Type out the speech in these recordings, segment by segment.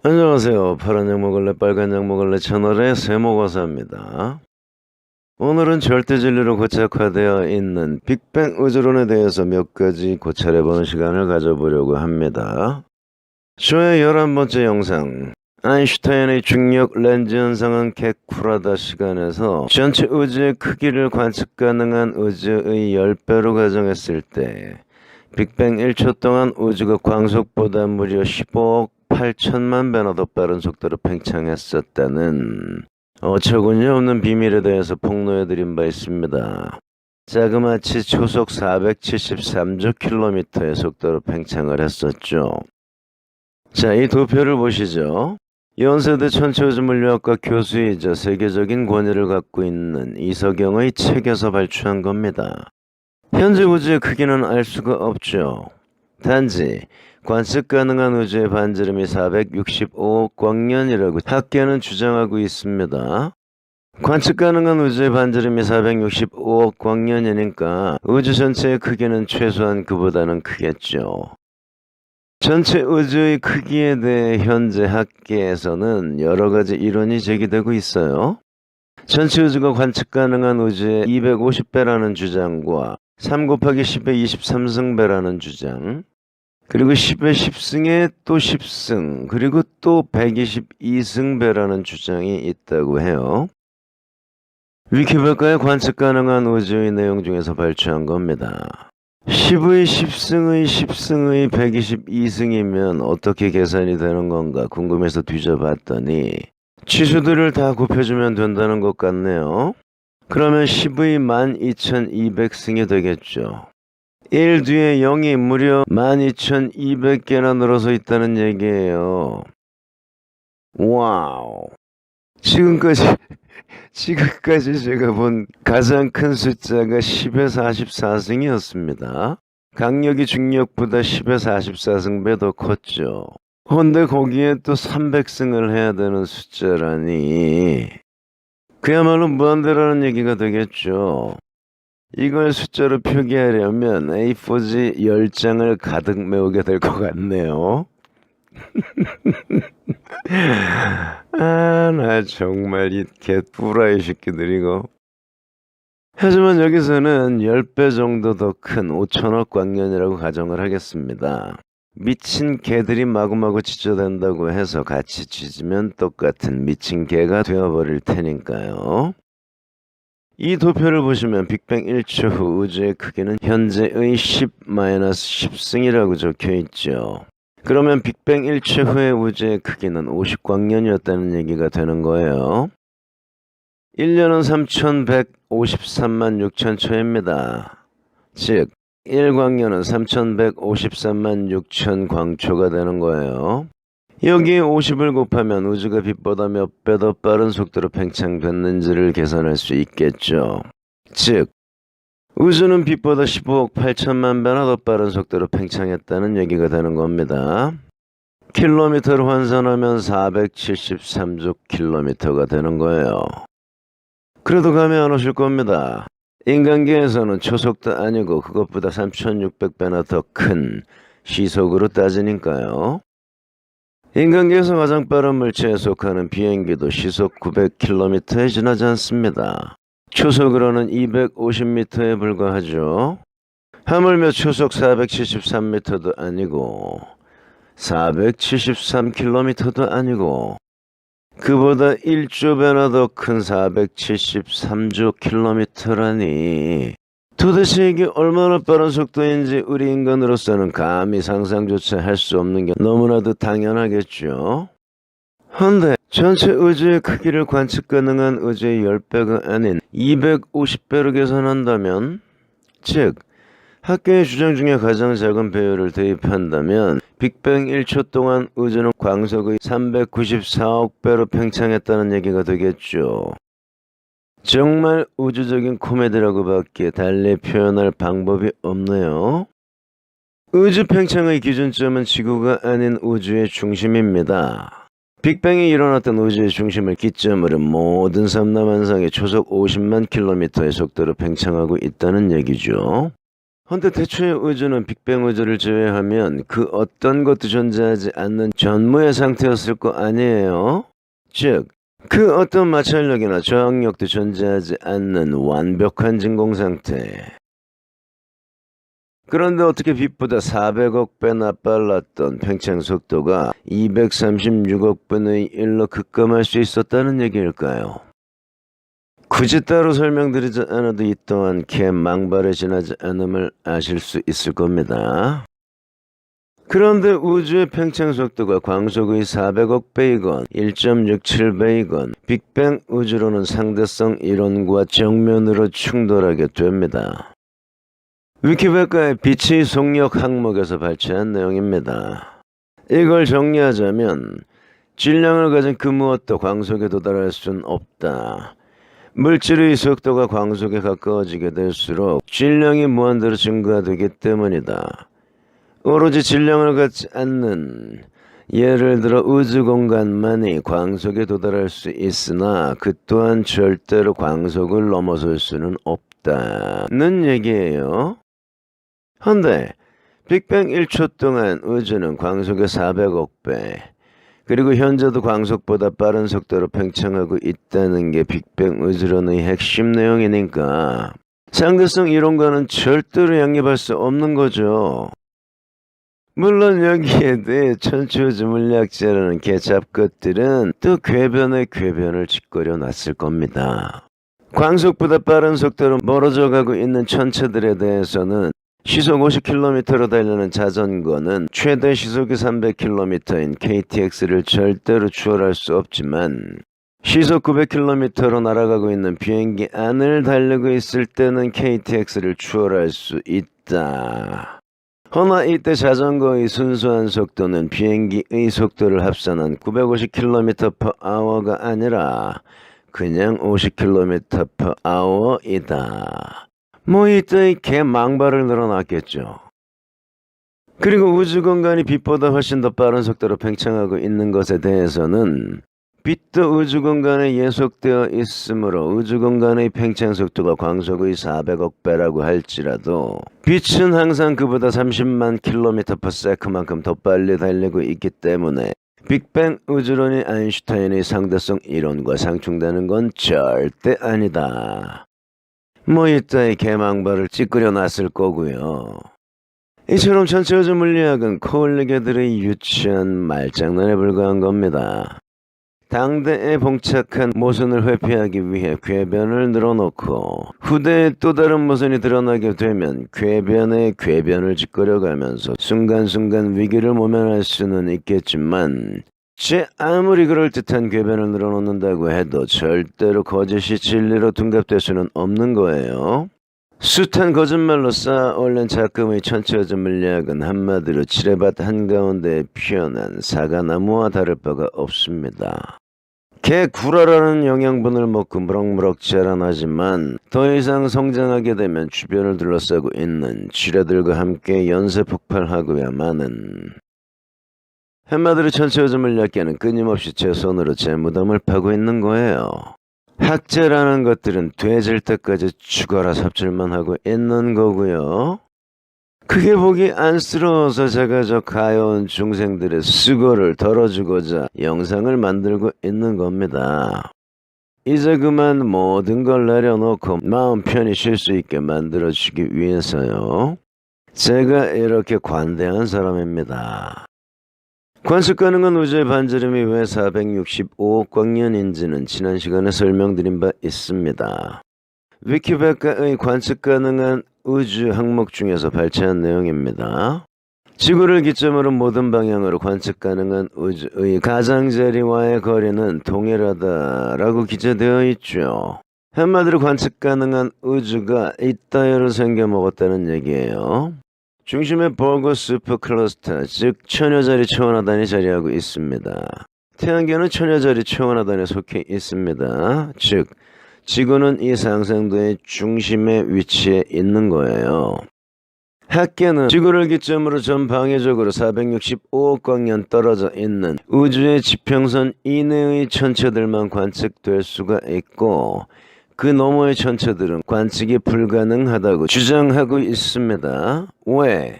안녕하세요. 파란 약 먹을래 빨간 약 먹을래 채널의 세모과사입니다. 오늘은 절대 진리로 고착화되어 있는 빅뱅 우주론에 대해서 몇 가지 고찰해보는 시간을 가져보려고 합니다. 쇼의 11번째 영상 아인슈타인의 중력 렌즈 현상은 개쿨하다 시간에서 전체 우주의 크기를 관측 가능한 우주의 10배로 가정했을 때 빅뱅 1초 동안 우주가 광속보다 무려 15억 8천만 배나 더 빠른 속도로 팽창했었다는 어처구니 없는 비밀에 대해서 폭로해드린 바 있습니다. 자그마치 초속 473조 킬로미터의 속도로 팽창을 했었죠. 자, 이 도표를 보시죠. 연세대 천체우주물리학과 교수이자 세계적인 권위를 갖고 있는 이석영의 책에서 발췌한 겁니다. 현재 우주의 크기는 알 수가 없죠. 단지 관측 가능한 우주의 반지름이 465억 광년이라고 학계는 주장하고 있습니다. 관측 가능한 우주의 반지름이 465억 광년이니까 우주 전체의 크기는 최소한 그보다는 크겠죠. 전체 우주의 크기에 대해 현재 학계에서는 여러 가지 이론이 제기되고 있어요. 전체 우주가 관측 가능한 우주의 250배라는 주장과 3 곱하기 10의 23승배라는 주장, 그리고 10의 10승에 또 10승, 그리고 또 122승배라는 주장이 있다고 해요. 위키백과의 관측 가능한 우주의 내용 중에서 발췌한 겁니다. 10의 10승의 10승의 122승이면 어떻게 계산이 되는 건가 궁금해서 뒤져봤더니 치수들을 다 곱해주면 된다는 것 같네요. 그러면 10의 12,200승이 되겠죠. 1 뒤에 0이 무려 12,200개나 늘어서 있다는 얘기예요. 와우. 지금까지 제가 본 가장 큰 숫자가 10의 44승이었습니다. 강력이 중력보다 10의 44승배 더 컸죠. 근데 거기에 또 300승을 해야 되는 숫자라니 그야말로 무한대라는 얘기가 되겠죠. 이걸 숫자로 표기하려면 A4지 10장을 가득 메우게 될 것 같네요. 나 정말 이 개뿌라이 새끼들 이거. 하지만 여기서는 10배 정도 더 큰 5천억 광년이라고 가정을 하겠습니다. 미친 개들이 마구마구 지저댄다고 해서 같이 짖으면 똑같은 미친 개가 되어버릴 테니까요. 이 도표를 보시면 빅뱅 1초 후 우주의 크기는 현재의 10-10승이라고 적혀있죠. 그러면 빅뱅 1초 후의 우주의 크기는 50광년이었다는 얘기가 되는 거예요. 1년은 3153만 6천 초입니다. 즉 1광년은 3153만 6천 광초가 되는 거예요. 여기에 50을 곱하면 우주가 빛보다 몇 배 더 빠른 속도로 팽창됐는지를 계산할 수 있겠죠. 즉 우주는 빛보다 15억 8천만 배나 더 빠른 속도로 팽창했다는 얘기가 되는 겁니다. 킬로미터로 환산하면 473조 킬로미터가 되는 거예요. 그래도 감이 안 오실 겁니다. 인간계에서는 초속도 아니고 그것보다 3600배나 더 큰 시속으로 따지니까요. 인간계에서 가장 빠른 물체에 속하는 비행기도 시속 900km에 지나지 않습니다. 초속으로는 250m에 불과하죠. 하물며 초속 473m도 아니고 473km도 아니고 그보다 1조 배나 더 큰 473조 킬로미터라니 도대체 이게 얼마나 빠른 속도인지 우리 인간으로서는 감히 상상조차 할 수 없는 게 너무나도 당연하겠죠. 헌데 전체 우주의 크기를 관측 가능한 우주의 10배가 아닌 250배로 계산한다면, 즉 학계의 주장 중에 가장 작은 배율을 대입한다면 빅뱅 1초 동안 우주는 광속의 394억 배로 팽창했다는 얘기가 되겠죠. 정말 우주적인 코미디라고 밖에 달리 표현할 방법이 없네요. 우주 팽창의 기준점은 지구가 아닌 우주의 중심입니다. 빅뱅이 일어났던 우주의 중심을 기점으로 모든 삼라만상이 초속 50만 킬로미터의 속도로 팽창하고 있다는 얘기죠. 헌데 태초의 우주는 빅뱅 우주를 제외하면 그 어떤 것도 존재하지 않는 전무의 상태였을 거 아니에요? 즉, 그 어떤 마찰력이나 저항력도 존재하지 않는 완벽한 진공 상태. 그런데 어떻게 빛보다 400억 배나 빨랐던 팽창 속도가 236억 분의 1로 급감할 수 있었다는 얘기일까요? 굳이 따로 설명드리지 않아도 이 또한 개망발에 지나지 않음을 아실 수 있을 겁니다. 그런데 우주의 팽창 속도가 광속의 400억 배이건 1.67배이건 빅뱅 우주로는 상대성 이론과 정면으로 충돌하게 됩니다. 위키백과의 빛의 속력 항목에서 발췌한 내용입니다. 이걸 정리하자면 질량을 가진 그 무엇도 광속에 도달할 순 없다. 물질의 속도가 광속에 가까워지게 될수록 질량이 무한대로 증가되기 때문이다. 오로지 질량을 갖지 않는, 예를 들어 우주 공간만이 광속에 도달할 수 있으나 그 또한 절대로 광속을 넘어설 수는 없다는 얘기예요. 헌데 빅뱅 1초 동안 우주는 광속의 400억 배, 그리고 현재도 광속보다 빠른 속도로 팽창하고 있다는 게 빅뱅 우주론의 핵심 내용이니까 상대성 이론과는 절대로 양립할 수 없는 거죠. 물론 여기에 대해 천추우주 물리학자라는 개잡것들은 또 궤변에 궤변을 짓거려 놨을 겁니다. 광속보다 빠른 속도로 멀어져 가고 있는 천체들에 대해서는 시속 50km로 달리는 자전거는 최대 시속이 300km인 KTX를 절대로 추월할 수 없지만 시속 900km로 날아가고 있는 비행기 안을 달리고 있을 때는 KTX를 추월할 수 있다. 허나 이때 자전거의 순수한 속도는 비행기의 속도를 합산한 950km/h가 아니라 그냥 50km/h이다. 이때의 개망발을 늘어났겠죠. 그리고 우주 공간이 빛보다 훨씬 더 빠른 속도로 팽창하고 있는 것에 대해서는 빛도 우주 공간에 예속되어 있으므로 우주 공간의 팽창 속도가 광속의 400억 배라고 할지라도 빛은 항상 그보다 30만 km/s만큼 더 빨리 달리고 있기 때문에 빅뱅 우주론이 아인슈타인의 상대성 이론과 상충되는 건 절대 아니다. 이따의 개망발을 찌끄려 놨을 거고요. 이처럼 전체 우주 물리학은 코올리게들의 유치한 말장난에 불과한 겁니다. 당대에 봉착한 모순을 회피하기 위해 궤변을 늘어놓고 후대에 또 다른 모순이 드러나게 되면 궤변에 궤변을 짓거려가면서 순간순간 위기를 모면할 수는 있겠지만 아무리 그럴듯한 궤변을 늘어놓는다고 해도 절대로 거짓이 진리로 둔갑될 수는 없는 거예요. 숱한 거짓말로 쌓아 올린 작금의 천체우주 물리학은 한마디로 지뢰밭 한가운데에 피어난 사과나무와 다를 바가 없습니다. 개구라라는 영양분을 먹고 무럭무럭 자라나지만 더 이상 성장하게 되면 주변을 둘러싸고 있는 지뢰들과 함께 연쇄 폭발하고야마는. 한마디로 천체우주 물리학계는 끊임없이 제 손으로 제 무덤을 파고 있는 거예요. 학자라는 것들은 돼질 때까지 죽어라 삽질만 하고 있는 거고요. 그게 보기 안쓰러워서 제가 저 가여운 중생들의 수고를 덜어주고자 영상을 만들고 있는 겁니다. 이제 그만 모든 걸 내려놓고 마음 편히 쉴 수 있게 만들어주기 위해서요. 제가 이렇게 관대한 사람입니다. 관측 가능한 우주의 반지름이 왜 465억 광년인지는 지난 시간에 설명드린 바 있습니다. 위키백과의 관측 가능한 우주 항목 중에서 발췌한 내용입니다. 지구를 기점으로 모든 방향으로 관측 가능한 우주의 가장자리와의 거리는 동일하다라고 기재되어 있죠. 한마디로 관측 가능한 우주가 이따위로 생겨먹었다는 얘기예요. 중심에 버거 슈퍼클러스터, 즉 천여자리 초원하단이 자리하고 있습니다. 태양계는 천여자리 초원하단에 속해 있습니다. 즉 지구는 이 상생도의 중심에 위치해 있는 거예요. 학계는 지구를 기점으로 전방위적으로 465억 광년 떨어져 있는 우주의 지평선 이내의 천체들만 관측될 수가 있고 그 너머의 천체들은 관측이 불가능하다고 주장하고 있습니다. 왜?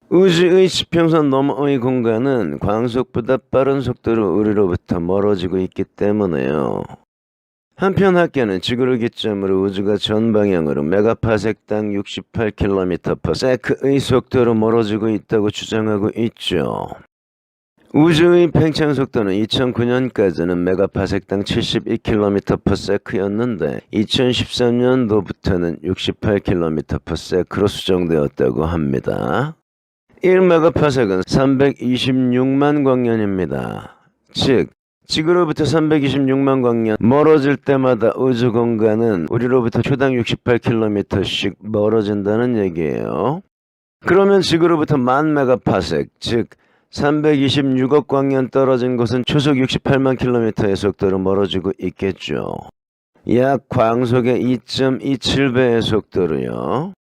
우주의 지평선 너머의 공간은 광속보다 빠른 속도로 우리로부터 멀어지고 있기 때문에요. 한편 학계는 지구를 기점으로 우주가 전 방향으로 메가파섹당 68km/s의 속도로 멀어지고 있다고 주장하고 있죠. 우주의 팽창 속도는 2009년까지는 메가파섹당 72km/s였는데 2013년도부터는 68km/s로 수정되었다고 합니다. 1메가파섹은 326만 광년입니다. 즉 지구로부터 326만 광년 멀어질 때마다 우주 공간은 우리로부터 초당 68km씩 멀어진다는 얘기예요. 그러면 지구로부터 10,000메가파섹, 즉 326억 광년 떨어진 곳은 초속 68만 킬로미터의 속도로 멀어지고 있겠죠. 약 광속의 2.27배의 속도로요.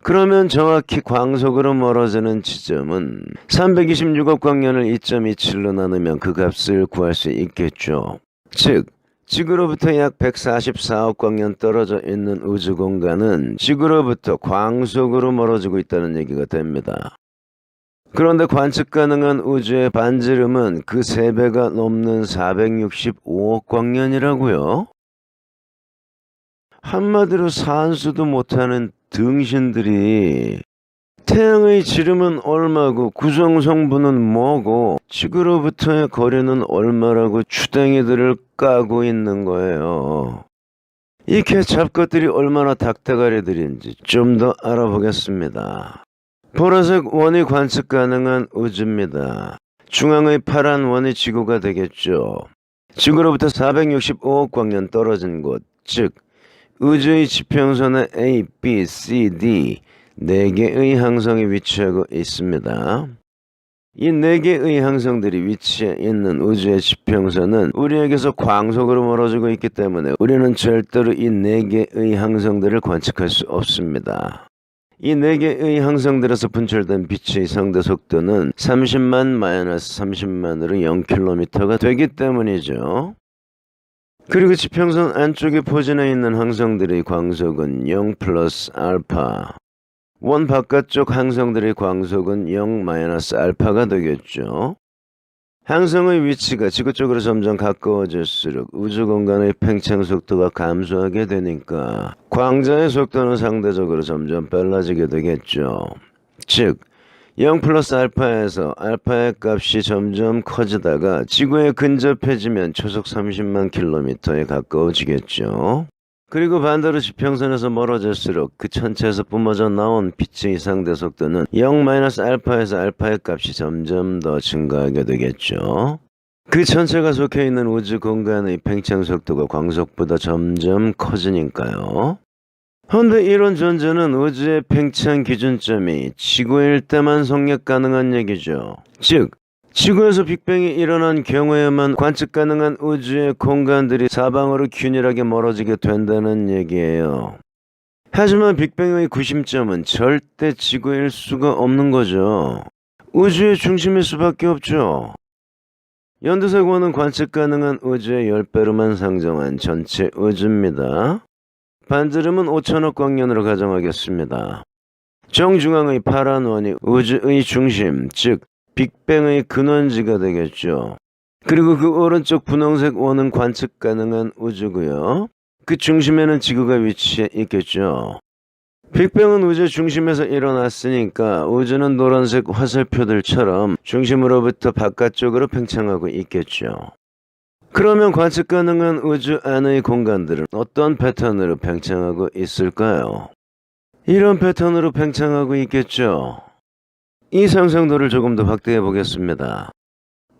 그러면 정확히 광속으로 멀어지는 지점은 326억 광년을 2.27로 나누면 그 값을 구할 수 있겠죠. 즉 지구로부터 약 144억 광년 떨어져 있는 우주 공간은 지구로부터 광속으로 멀어지고 있다는 얘기가 됩니다. 그런데 관측 가능한 우주의 반지름은 그 3배가 넘는 465억 광년이라고요? 한마디로 산수도 못하는 등신들이 태양의 지름은 얼마고 구성 성분은 뭐고 지구로부터의 거리는 얼마라고 추댕이들을 까고 있는 거예요. 이 개잡것들이 얼마나 닭대가리들인지 좀 더 알아보겠습니다. 보라색 원이 관측 가능한 우주입니다. 중앙의 파란 원이 지구가 되겠죠. 지구로부터 465억 광년 떨어진 곳, 즉 우주의 지평선에 A, B, C, D 4개의 항성이 위치하고 있습니다. 이 4개의 항성들이 위치해 있는 우주의 지평선은 우리에게서 광속으로 멀어지고 있기 때문에 우리는 절대로 이 4개의 항성들을 관측할 수 없습니다. 이 4개의 항성들에서 분출된 빛의 상대 속도는 30만-30만으로 0km가 되기 때문이죠. 그리고 지평선 안쪽에 포진해 있는 항성들의 광속은 0 플러스 알파, 원 바깥쪽 항성들의 광속은 0 마이너스 알파가 되겠죠. 항성의 위치가 지구 쪽으로 점점 가까워질수록 우주 공간의 팽창 속도가 감소하게 되니까 광자의 속도는 상대적으로 점점 빨라지게 되겠죠. 즉 0 플러스 알파에서 알파의 값이 점점 커지다가 지구에 근접해지면 초속 30만 킬로미터에 가까워지겠죠. 그리고 반대로 지평선에서 멀어질수록 그 천체에서 뿜어져 나온 빛의 상대 속도는 0-알파에서 알파의 값이 점점 더 증가하게 되겠죠. 그 천체가 속해 있는 우주 공간의 팽창 속도가 광속보다 점점 커지니까요. 그런데 이런 존재는 우주의 팽창 기준점이 지구일 때만 성립 가능한 얘기죠. 즉 지구에서 빅뱅이 일어난 경우에만 관측 가능한 우주의 공간들이 사방으로 균일하게 멀어지게 된다는 얘기예요. 하지만 빅뱅의 구심점은 절대 지구일 수가 없는 거죠. 우주의 중심일 수밖에 없죠. 연두색 원은 관측 가능한 우주의 10배로만 상정한 전체 우주입니다. 반지름은 5천억 광년으로 가정하겠습니다. 정중앙의 파란 원이 우주의 중심, 즉 빅뱅의 근원지가 되겠죠. 그리고 그 오른쪽 분홍색 원은 관측 가능한 우주고요. 그 중심에는 지구가 위치해 있겠죠. 빅뱅은 우주 중심에서 일어났으니까 우주는 노란색 화살표들처럼 중심으로부터 바깥쪽으로 팽창하고 있겠죠. 그러면 관측 가능한 우주 안의 공간들은 어떤 패턴으로 팽창하고 있을까요? 이런 패턴으로 팽창하고 있겠죠. 이 상상도를 조금 더 확대해 보겠습니다.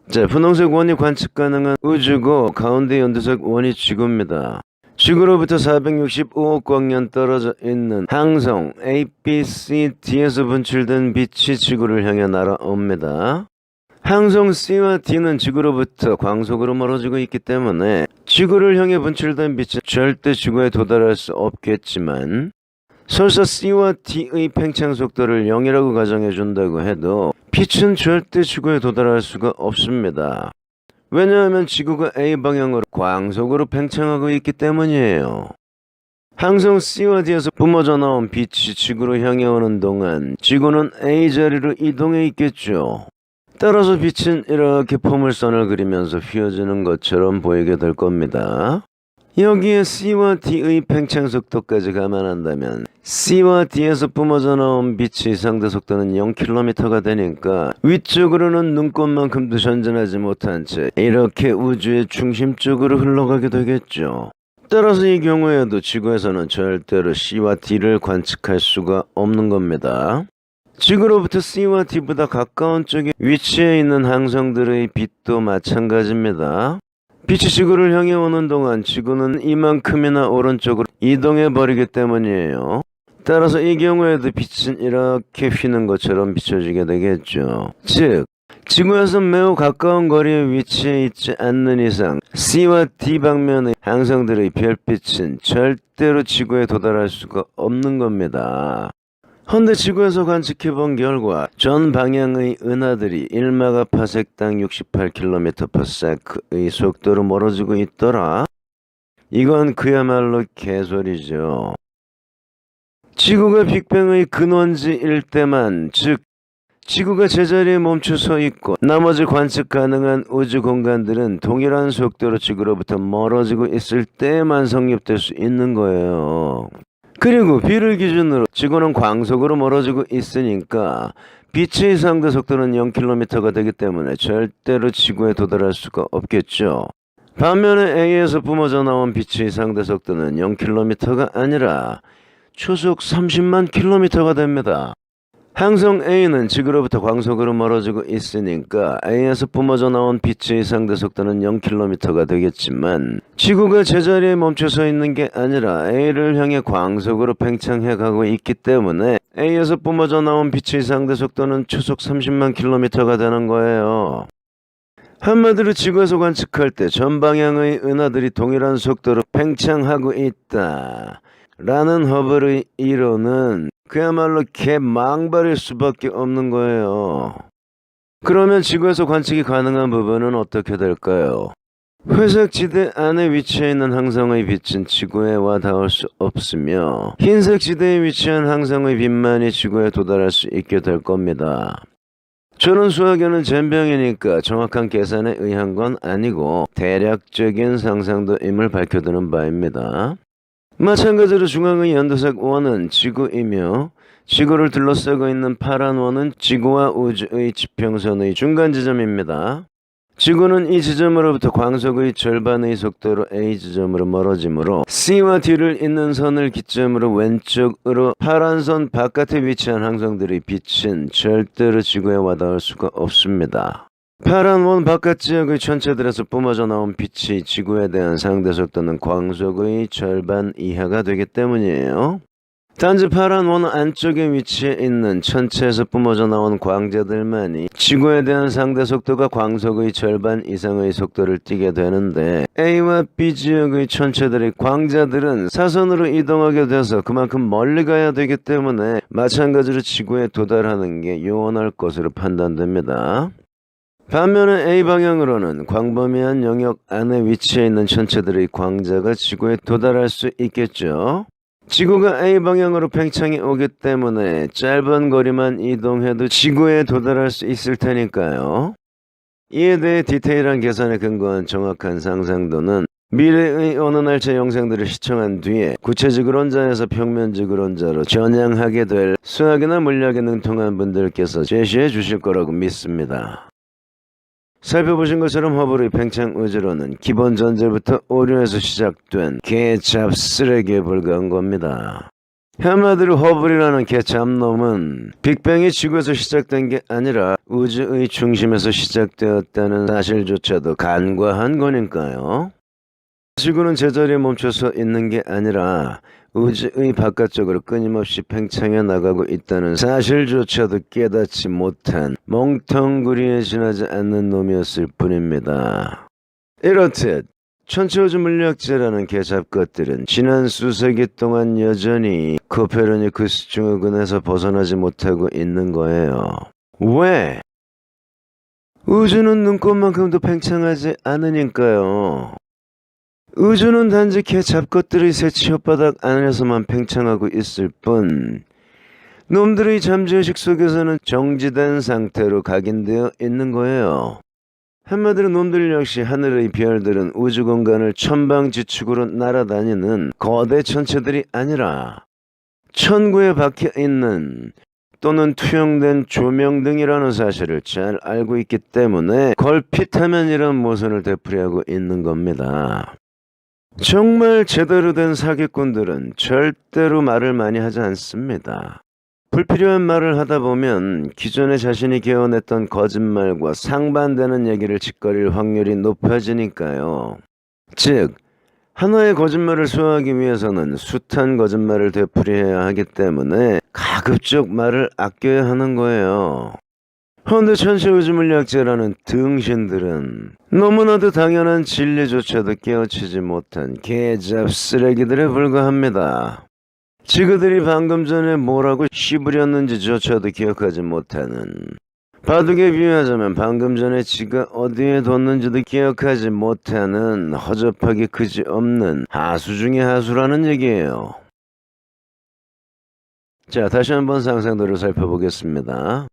자, 분홍색 원이 관측 가능한 우주고 가운데 연두색 원이 지구입니다. 지구로부터 465억 광년 떨어져 있는 항성 A, B, C, D에서 분출된 빛이 지구를 향해 날아옵니다. 항성 C와 D는 지구로부터 광속으로 멀어지고 있기 때문에 지구를 향해 분출된 빛은 절대 지구에 도달할 수 없겠지만 설사 C와 D의 팽창 속도를 0이라고 가정해 준다고 해도 빛은 절대 지구에 도달할 수가 없습니다. 왜냐하면 지구가 A 방향으로 광속으로 팽창하고 있기 때문이에요. 항성 C와 D에서 뿜어져 나온 빛이 지구로 향해 오는 동안 지구는 A 자리로 이동해 있겠죠. 따라서 빛은 이렇게 포물선을 그리면서 휘어지는 것처럼 보이게 될 겁니다. 여기에 C와 D의 팽창 속도까지 감안한다면 C와 D에서 뿜어져 나온 빛의 상대 속도는 0km가 되니까 위쪽으로는 눈꽃만큼도 전진하지 못한 채 이렇게 우주의 중심 쪽으로 흘러가게 되겠죠. 따라서 이 경우에도 지구에서는 절대로 C와 D를 관측할 수가 없는 겁니다. 지구로부터 C와 D보다 가까운 쪽에 위치해 있는 항성들의 빛도 마찬가지입니다. 빛이 지구를 향해 오는 동안 지구는 이만큼이나 오른쪽으로 이동해 버리기 때문이에요. 따라서 이 경우에도 빛은 이렇게 휘는 것처럼 비춰지게 되겠죠. 즉, 지구에서 매우 가까운 거리에 위치해 있지 않는 이상 C와 D 방면의 항성들의 별빛은 절대로 지구에 도달할 수가 없는 겁니다. 헌데 지구에서 관측해본 결과 전 방향의 은하들이 1마가 파섹당 68km/s의 속도로 멀어지고 있더라. 이건 그야말로 개소리죠. 지구가 빅뱅의 근원지일 때만, 즉 지구가 제자리에 멈춰 서 있고 나머지 관측 가능한 우주 공간들은 동일한 속도로 지구로부터 멀어지고 있을 때만 성립될 수 있는 거예요. 그리고 B를 기준으로 지구는 광속으로 멀어지고 있으니까 빛의 상대 속도는 0km가 되기 때문에 절대로 지구에 도달할 수가 없겠죠. 반면에 A에서 뿜어져 나온 빛의 상대 속도는 0km가 아니라 초속 30만 km가 됩니다. 항성 A는 지구로부터 광속으로 멀어지고 있으니까 A에서 뿜어져 나온 빛의 상대 속도는 0km가 되겠지만 지구가 제자리에 멈춰서 있는 게 아니라 A를 향해 광속으로 팽창해 가고 있기 때문에 A에서 뿜어져 나온 빛의 상대 속도는 초속 30만 km가 되는 거예요. 한마디로 지구에서 관측할 때 전 방향의 은하들이 동일한 속도로 팽창하고 있다 라는 허블의 이론은 그야말로 개망발일 수밖에 없는 거예요. 그러면 지구에서 관측이 가능한 부분은 어떻게 될까요? 회색 지대 안에 위치해 있는 항성의 빛은 지구에 와 닿을 수 없으며 흰색 지대에 위치한 항성의 빛만이 지구에 도달할 수 있게 될 겁니다. 저는 수학에는 젬병이니까 정확한 계산에 의한 건 아니고 대략적인 상상도임을 밝혀두는 바입니다. 마찬가지로 중앙의 연두색 원은 지구이며 지구를 둘러싸고 있는 파란 원은 지구와 우주의 지평선의 중간 지점입니다. 지구는 이 지점으로부터 광속의 절반의 속도로 A 지점으로 멀어지므로 C와 D를 잇는 선을 기점으로 왼쪽으로 파란 선 바깥에 위치한 항성들의 빛은 절대로 지구에 와닿을 수가 없습니다. 파란 원 바깥 지역의 천체들에서 뿜어져 나온 빛이 지구에 대한 상대 속도는 광속의 절반 이하가 되기 때문이에요. 단지 파란 원 안쪽에 위치해 있는 천체에서 뿜어져 나온 광자들만이 지구에 대한 상대 속도가 광속의 절반 이상의 속도를 띠게 되는데 A와 B 지역의 천체들의 광자들은 사선으로 이동하게 돼서 그만큼 멀리 가야 되기 때문에 마찬가지로 지구에 도달하는 게 요원할 것으로 판단됩니다. 반면에 A 방향으로는 광범위한 영역 안에 위치해 있는 천체들의 광자가 지구에 도달할 수 있겠죠. 지구가 A 방향으로 팽창해 오기 때문에 짧은 거리만 이동해도 지구에 도달할 수 있을 테니까요. 이에 대해 디테일한 계산에 근거한 정확한 상상도는 미래의 어느 날짜 영상들을 시청한 뒤에 구체적 으론자에서 평면적 으론자로 전향하게 될 수학이나 물리학에 능통한 분들께서 제시해 주실 거라고 믿습니다. 살펴보신 것처럼 허블의 팽창 우주론은 기본 전제부터 오류에서 시작된 개잡쓰레기에 불과한 겁니다. 한마디로 허블이라는 개잡놈은 빅뱅이 지구에서 시작된 게 아니라 우주의 중심에서 시작되었다는 사실조차도 간과한 거니까요. 지구는 제자리에 멈춰서 있는 게 아니라 우주의 바깥쪽으로 끊임없이 팽창해 나가고 있다는 사실조차도 깨닫지 못한 멍텅구리에 지나지 않는 놈이었을 뿐입니다. 이렇듯 천체우주 물리학자라는 개잡것들은 지난 수세기 동안 여전히 코페르니쿠스 증후군에서 벗어나지 못하고 있는 거예요. 왜? 우주는 눈꽃만큼도 팽창하지 않으니까요. 우주는 단지 개 잡것들의 새치 혓바닥 안에서만 팽창하고 있을 뿐 놈들의 잠재의식 속에서는 정지된 상태로 각인되어 있는 거예요. 한마디로 놈들 역시 하늘의 별들은 우주 공간을 천방지축으로 날아다니는 거대 천체들이 아니라 천구에 박혀있는 또는 투영된 조명등이라는 사실을 잘 알고 있기 때문에 걸핏하면 이런 모선을 되풀이하고 있는 겁니다. 정말 제대로 된 사기꾼들은 절대로 말을 많이 하지 않습니다. 불필요한 말을 하다 보면 기존에 자신이 개어냈던 거짓말과 상반되는 얘기를 짓거릴 확률이 높아지니까요. 즉, 하나의 거짓말을 소화하기 위해서는 숱한 거짓말을 되풀이해야 하기 때문에 가급적 말을 아껴야 하는 거예요. 그런데 천체우주물리학자라는 등신들은 너무나도 당연한 진리조차도 깨우치지 못한 개잡쓰레기들에 불과합니다. 지그들이 방금 전에 뭐라고 씹으렸는지조차도 기억하지 못하는, 바둑에 비유하자면 방금 전에 지가 어디에 뒀는지도 기억하지 못하는 허접하기 그지없는 하수 중의 하수라는 얘기예요. 자, 다시 한번 상상도를 살펴보겠습니다.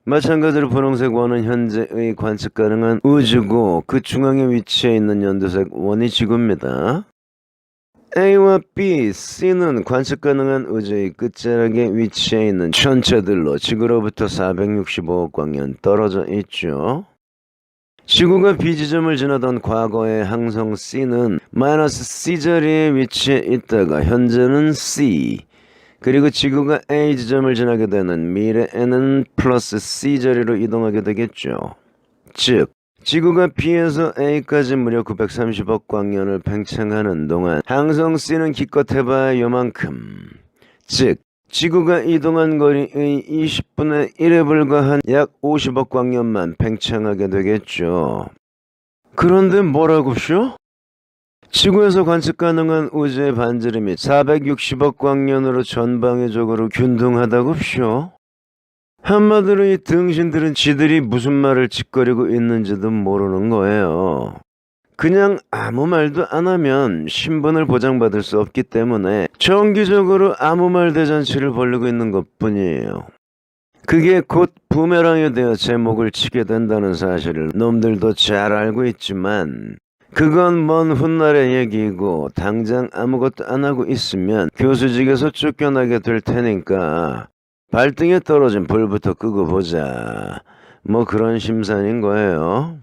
마찬가지로 분홍색 원은 현재의 관측 가능한 우주고 그 중앙에 위치해 있는 연두색 원이 지구입니다. A와 B, C는 관측 가능한 우주의 끝자락에 위치해 있는 천체들로 지구로부터 465억 광년 떨어져 있죠. 지구가 B지점을 지나던 과거의 항성 C는 마이너스 C자리에 위치해 있다가 현재는 C, 그리고 지구가 A지점을 지나게 되는 미래에는 플러스 C자리로 이동하게 되겠죠. 즉, 지구가 B에서 A까지 무려 930억 광년을 팽창하는 동안 항성 C는 기껏 해봐야 요만큼, 즉 지구가 이동한 거리의 20분의 1에 불과한 약 50억 광년만 팽창하게 되겠죠. 그런데 뭐라고쇼? 지구에서 관측 가능한 우주의 반지름이 460억 광년으로 전방위적으로 균등하다고쇼? 한마디로 이 등신들은 지들이 무슨 말을 짓거리고 있는지도 모르는 거예요. 그냥 아무 말도 안 하면 신분을 보장받을 수 없기 때문에 정기적으로 아무 말 대잔치를 벌이고 있는 것뿐이에요. 그게 곧 부메랑이 되어 제목을 치게 된다는 사실을 놈들도 잘 알고 있지만 그건 먼 훗날의 얘기이고 당장 아무것도 안 하고 있으면 교수직에서 쫓겨나게 될 테니까 발등에 떨어진 불부터 끄고 보자. 뭐 그런 심산인 거예요.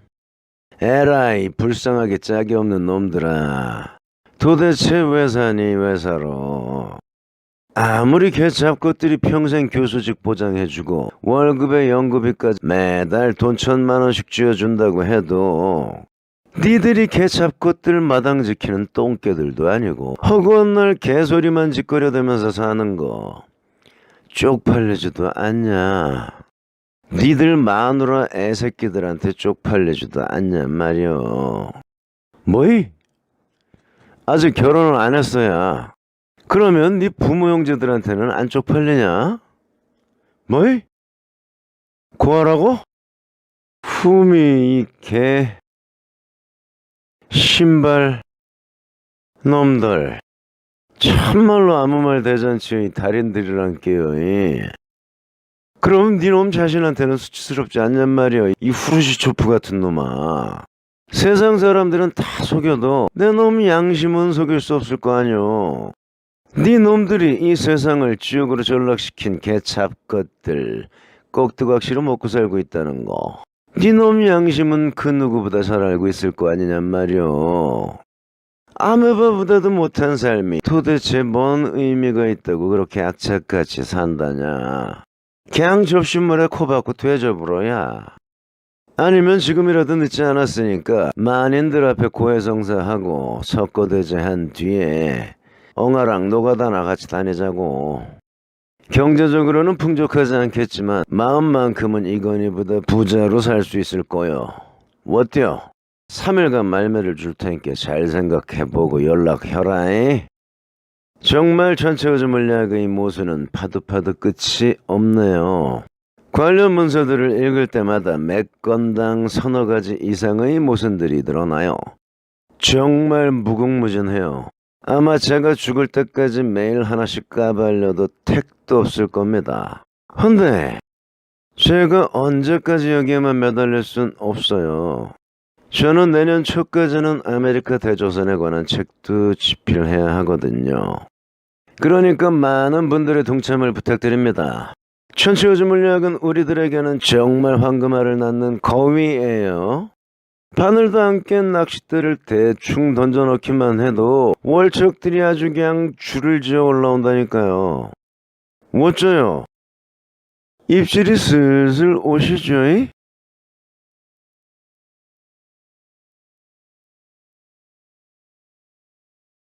에라이 불쌍하게 짝이 없는 놈들아. 도대체 왜 사니 왜 살아. 아무리 개잡것들이 평생 교수직 보장해주고 월급에 연구비까지 매달 돈 1,000만 원씩 쥐어준다고 해도 니들이 개잡것들 마당 지키는 똥개들도 아니고 허구한 날 개소리만 짓거려대면서 사는 거 쪽팔리지도 않냐. 니들 마누라 애새끼들한테 쪽팔리지도 않냔 말이여. 뭐이? 아직 결혼을 안 했어야. 그러면 니 부모 형제들한테는 안 쪽팔리냐? 뭐이? 고하라고? 후미 이 개 신발 놈들 참말로 아무 말 대잔치의 달인들이란께요. 그럼 니놈 자신한테는 수치스럽지 않냔 말이야. 이 후르시 초프 같은 놈아. 세상 사람들은 다 속여도 내 놈 양심은 속일 수 없을 거 아뇨. 니 놈들이 이 세상을 지옥으로 전락시킨 개잡것들 꼭두각시로 먹고 살고 있다는 거. 니 놈 양심은 그 누구보다 잘 알고 있을 거 아니냔 말이오. 아메바보다도 못한 삶이 도대체 뭔 의미가 있다고 그렇게 악착같이 산다냐. 그냥 접시물에 코 박고 되져불어야. 아니면 지금이라도 늦지 않았으니까 만인들 앞에 고해성사하고 석고대죄한 뒤에 엉아랑 노가다나 같이 다니자고. 경제적으로는 풍족하지 않겠지만 마음만큼은 이건희보다 부자로 살 수 있을 거요. 어때요? 3일간 말매를 줄 테니까 잘 생각해보고 연락해라잉. 정말 천체우주 물리학의 모순은 파도 끝이 없네요. 관련 문서들을 읽을 때마다 매 건당 서너 가지 이상의 모순들이 드러나요. 정말 무궁무진해요. 아마 제가 죽을 때까지 매일 하나씩 까발려도 택도 없을 겁니다. 헌데 제가 언제까지 여기에만 매달릴 순 없어요. 저는 내년 초까지는 아메리카 대조선에 관한 책도 집필해야 하거든요. 그러니까 많은 분들의 동참을 부탁드립니다. 천체우주 물리학은 우리들에게는 정말 황금알을 낳는 거위예요. 바늘도 안 깬 낚싯대를 대충 던져넣기만 해도 월척들이 아주 그냥 줄을 지어 올라온다니까요. 어쩌요? 입질이 슬슬 오시죠?